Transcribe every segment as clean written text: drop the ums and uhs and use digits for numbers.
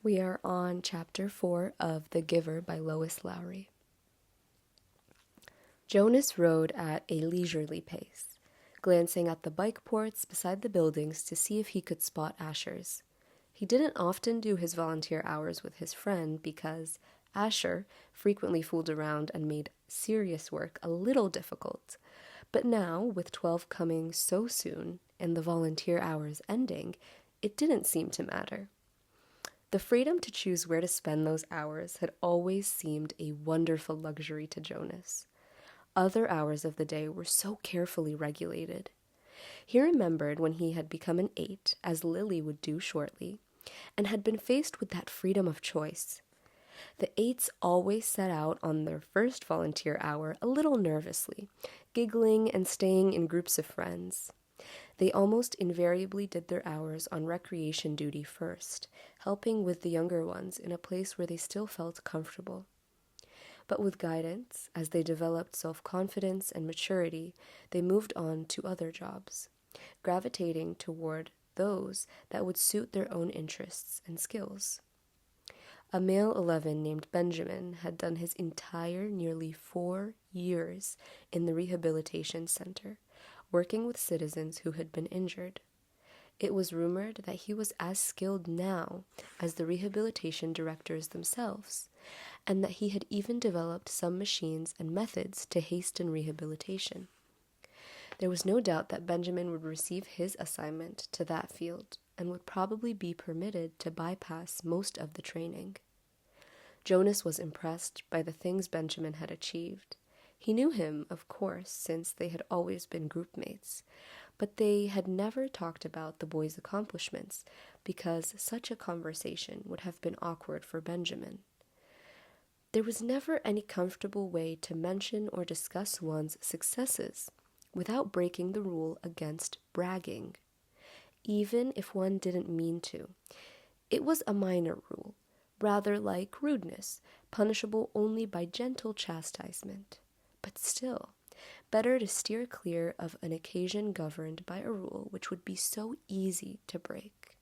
We are on chapter 4 of The Giver by Lois Lowry. Jonas rode at a leisurely pace, glancing at the bike ports beside the buildings to see if he could spot Asher's. He didn't often do his volunteer hours with his friend because Asher frequently fooled around and made serious work a little difficult. But now, with 12 coming so soon and the volunteer hours ending, it didn't seem to matter. The freedom to choose where to spend those hours had always seemed a wonderful luxury to Jonas. Other hours of the day were so carefully regulated. He remembered when he had become an 8, as Lily would do shortly, and had been faced with that freedom of choice. The 8s always set out on their first volunteer hour a little nervously, giggling and staying in groups of friends. They almost invariably did their hours on recreation duty first, helping with the younger ones in a place where they still felt comfortable. But with guidance, as they developed self-confidence and maturity, they moved on to other jobs, gravitating toward those that would suit their own interests and skills. A male 11 named Benjamin had done his entire nearly 4 years in the rehabilitation center, working with citizens who had been injured. It was rumored that he was as skilled now as the rehabilitation directors themselves, and that he had even developed some machines and methods to hasten rehabilitation. There was no doubt that Benjamin would receive his assignment to that field and would probably be permitted to bypass most of the training. Jonas was impressed by the things Benjamin had achieved. He knew him, of course, since they had always been groupmates, but they had never talked about the boy's accomplishments because such a conversation would have been awkward for Benjamin. There was never any comfortable way to mention or discuss one's successes without breaking the rule against bragging, even if one didn't mean to. It was a minor rule, rather like rudeness, punishable only by gentle chastisement. But still, better to steer clear of an occasion governed by a rule which would be so easy to break.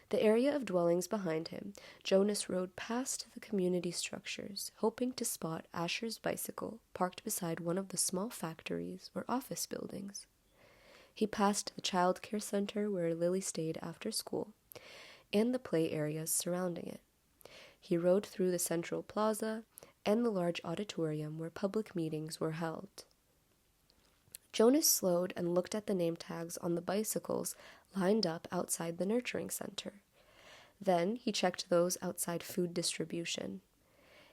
The area of dwellings behind him, Jonas rode past the community structures, hoping to spot Asher's bicycle parked beside one of the small factories or office buildings. He passed the child care center where Lily stayed after school, and the play areas surrounding it. He rode through the central plaza and the large auditorium where public meetings were held. Jonas slowed and looked at the name tags on the bicycles lined up outside the nurturing center. Then he checked those outside food distribution.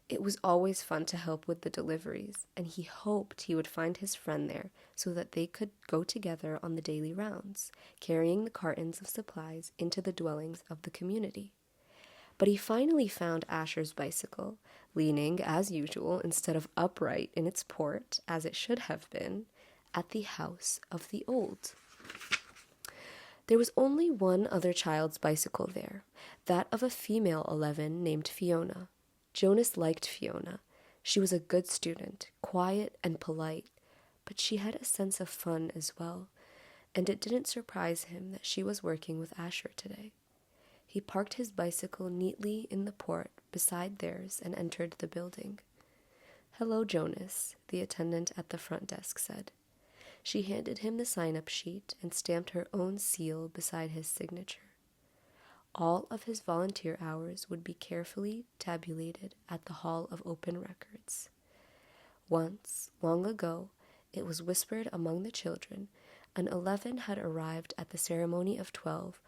It was always fun to help with the deliveries, and he hoped he would find his friend there so that they could go together on the daily rounds, carrying the cartons of supplies into the dwellings of the community. But he finally found Asher's bicycle, leaning, as usual, instead of upright in its port, as it should have been, at the house of the old. There was only one other child's bicycle there, that of a female 11 named Fiona. Jonas liked Fiona. She was a good student, quiet and polite, but she had a sense of fun as well, and it didn't surprise him that she was working with Asher today. He parked his bicycle neatly in the port beside theirs and entered the building. "Hello, Jonas," the attendant at the front desk said. She handed him the sign-up sheet and stamped her own seal beside his signature. All of his volunteer hours would be carefully tabulated at the Hall of Open Records. Once, long ago, it was whispered among the children, an 11 had arrived at the ceremony of 12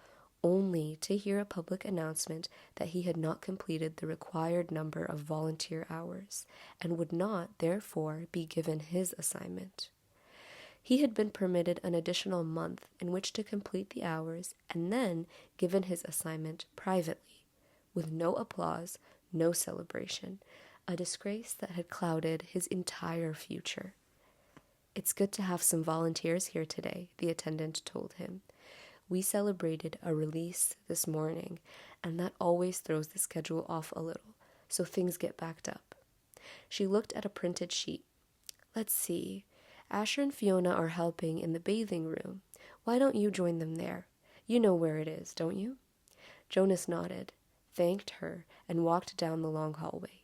only to hear a public announcement that he had not completed the required number of volunteer hours and would not, therefore, be given his assignment. He had been permitted an additional month in which to complete the hours and then given his assignment privately, with no applause, no celebration, a disgrace that had clouded his entire future. "It's good to have some volunteers here today," the attendant told him. "We celebrated a release this morning, and that always throws the schedule off a little, so things get backed up." She looked at a printed sheet. "Let's see. Asher and Fiona are helping in the bathing room. Why don't you join them there? You know where it is, don't you?" Jonas nodded. thanked her, and walked down the long hallway.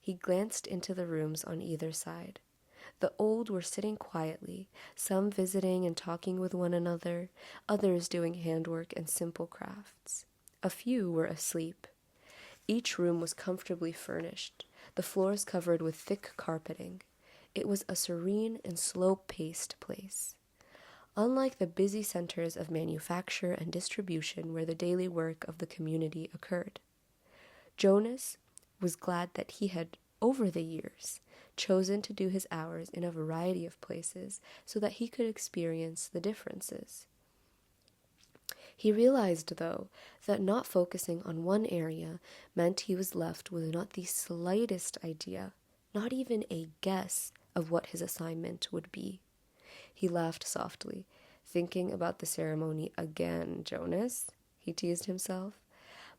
He glanced into the rooms on either side. The old were sitting quietly, some visiting and talking with one another, others doing handwork and simple crafts. A few were asleep. Each room was comfortably furnished, the floors covered with thick carpeting. It was a serene and slow-paced place. Unlike the busy centers of manufacture and distribution where the daily work of the community occurred. Jonas was glad that he had, over the years, chosen to do his hours in a variety of places so that he could experience the differences. He realized, though, that not focusing on one area meant he was left with not the slightest idea, not even a guess of what his assignment would be. He laughed softly, thinking about the ceremony again, Jonas, he teased himself.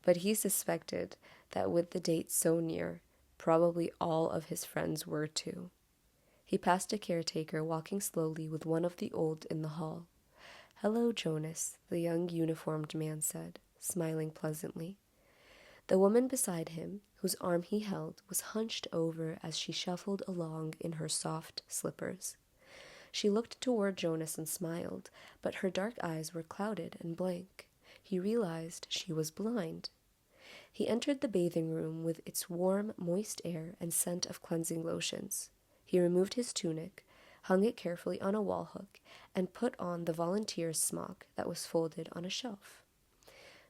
But he suspected that with the date so near, probably all of his friends were too. He passed a caretaker walking slowly with one of the old in the hall. "Hello, Jonas," the young uniformed man said, smiling pleasantly. The woman beside him, whose arm he held, was hunched over as she shuffled along in her soft slippers. She looked toward Jonas and smiled, but her dark eyes were clouded and blank. He realized she was blind. He entered the bathing room with its warm, moist air and scent of cleansing lotions. He removed his tunic, hung it carefully on a wall hook, and put on the volunteer's smock that was folded on a shelf.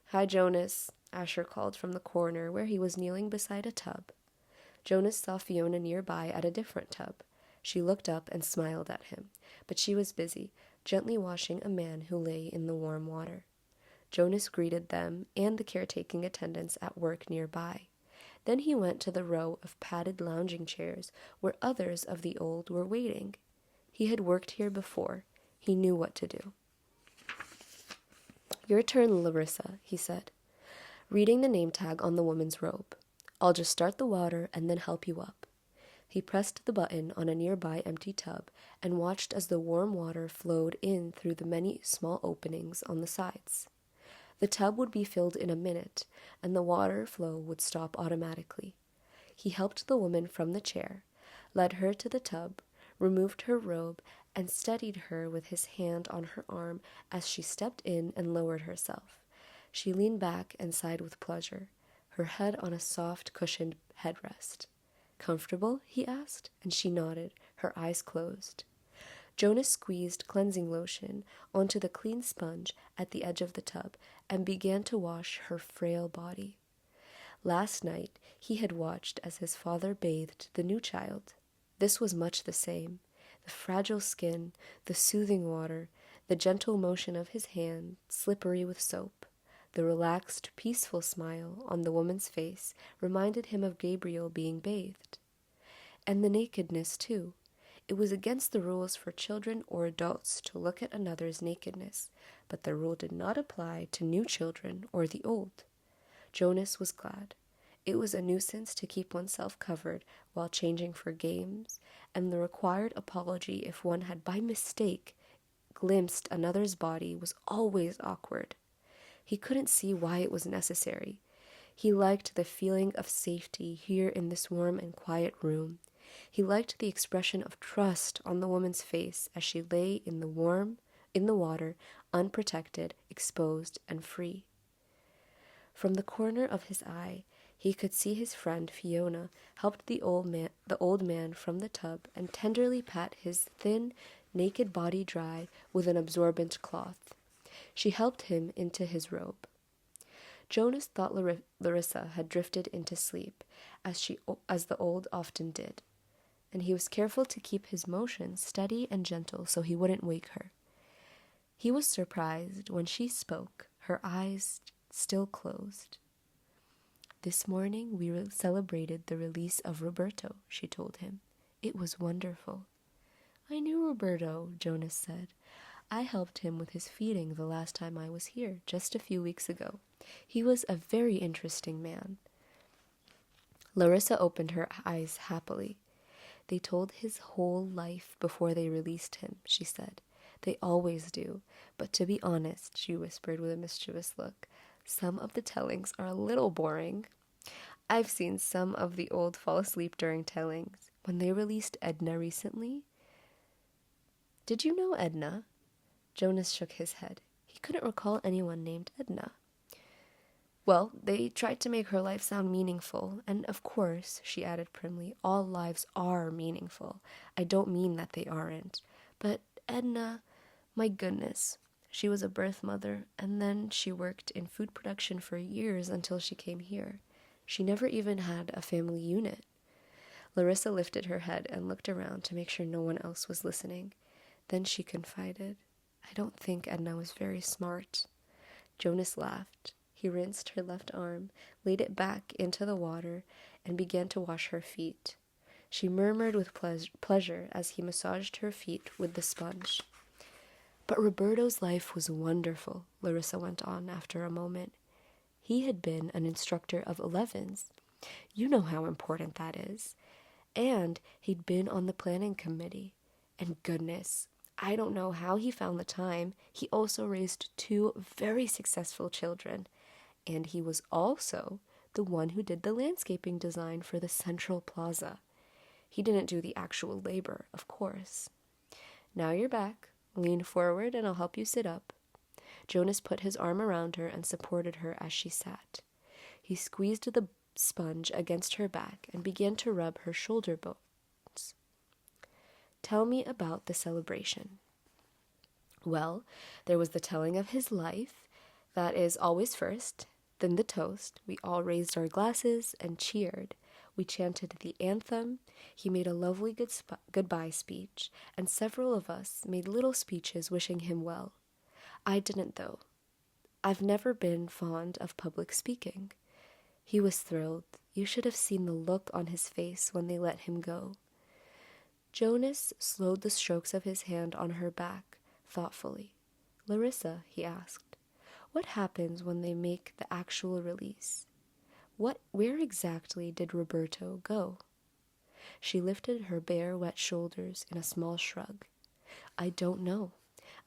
"Hi, Jonas," Asher called from the corner where he was kneeling beside a tub. Jonas saw Fiona nearby at a different tub. She looked up and smiled at him, but she was busy, gently washing a man who lay in the warm water. Jonas greeted them and the caretaking attendants at work nearby. Then he went to the row of padded lounging chairs where others of the old were waiting. He had worked here before. He knew what to do. "Your turn, Larissa," he said, reading the name tag on the woman's robe. "I'll just start the water and then help you up." He pressed the button on a nearby empty tub and watched as the warm water flowed in through the many small openings on the sides. The tub would be filled in a minute, and the water flow would stop automatically. He helped the woman from the chair, led her to the tub, removed her robe, and steadied her with his hand on her arm as she stepped in and lowered herself. She leaned back and sighed with pleasure, her head on a soft, cushioned headrest. "Comfortable?" he asked, and she nodded, her eyes closed. Jonas squeezed cleansing lotion onto the clean sponge at the edge of the tub and began to wash her frail body. Last night, he had watched as his father bathed the new child. This was much the same. The fragile skin, the soothing water, the gentle motion of his hand, slippery with soap. The relaxed, peaceful smile on the woman's face reminded him of Gabriel being bathed. And the nakedness, too. It was against the rules for children or adults to look at another's nakedness, but the rule did not apply to new children or the old. Jonas was glad. It was a nuisance to keep oneself covered while changing for games, and the required apology if one had by mistake glimpsed another's body was always awkward. He couldn't see why it was necessary. He liked the feeling of safety here in this warm and quiet room. He liked the expression of trust on the woman's face as she lay in the water, unprotected, exposed, and free. From the corner of his eye, he could see his friend Fiona helped the old man from the tub and tenderly pat his thin, naked body dry with an absorbent cloth. She helped him into his robe. Jonas thought Larissa had drifted into sleep, as the old often did, and he was careful to keep his motions steady and gentle so he wouldn't wake her. He was surprised when she spoke, her eyes still closed. "This morning we celebrated the release of Roberto," she told him. "It was wonderful." "I knew Roberto," Jonas said. "I helped him with his feeding the last time I was here, just a few weeks ago. He was a very interesting man." Larissa opened her eyes happily. "They told his whole life before they released him," she said. "They always do. But to be honest," she whispered with a mischievous look, Some of the tellings are a little boring. I've seen some of the old fall asleep during tellings. When they released Edna recently. Did you know Edna? Jonas shook his head. He couldn't recall anyone named Edna. Well, they tried to make her life sound meaningful, and of course, she added primly, all lives are meaningful. I don't mean that they aren't. But Edna, my goodness, she was a birth mother, and then she worked in food production for years until she came here. She never even had a family unit. Larissa lifted her head and looked around to make sure no one else was listening. Then she confided, I don't think Edna was very smart. Jonas laughed. He rinsed her left arm, laid it back into the water, and began to wash her feet. She murmured with pleasure as he massaged her feet with the sponge. But Roberto's life was wonderful, Larissa went on after a moment. He had been an instructor of 11s. You know how important that is. And he'd been on the planning committee. And goodness, I don't know how he found the time. He also raised 2 very successful children. And he was also the one who did the landscaping design for the Central Plaza. He didn't do the actual labor, of course. Now you're back. Lean forward and I'll help you sit up. Jonas put his arm around her and supported her as she sat. He squeezed the sponge against her back and began to rub her shoulder bones. Tell me about the celebration. Well, there was the telling of his life. That is always first. Then the toast. We all raised our glasses and cheered. We chanted the anthem. He made a lovely goodbye speech, and several of us made little speeches wishing him well. I didn't, though. I've never been fond of public speaking. He was thrilled. You should have seen the look on his face when they let him go. Jonas slowed the strokes of his hand on her back, thoughtfully. Larissa, he asked, what happens when they make the actual release? Where exactly did Roberto go? She lifted her bare, wet shoulders in a small shrug. I don't know.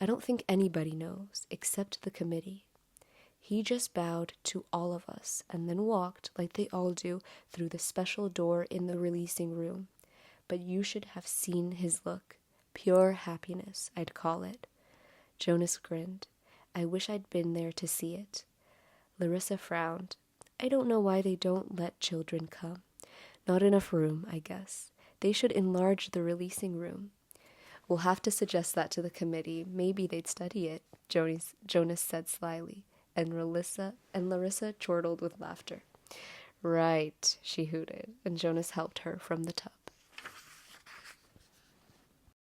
I don't think anybody knows, except the committee. He just bowed to all of us and then walked, like they all do, through the special door in the releasing room. But you should have seen his look. Pure happiness, I'd call it. Jonas grinned. I wish I'd been there to see it. Larissa frowned. I don't know why they don't let children come. Not enough room, I guess. They should enlarge the releasing room. We'll have to suggest that to the committee. Maybe they'd study it, Jonas said slyly, and Larissa chortled with laughter. Right, she hooted, and Jonas helped her from the tub.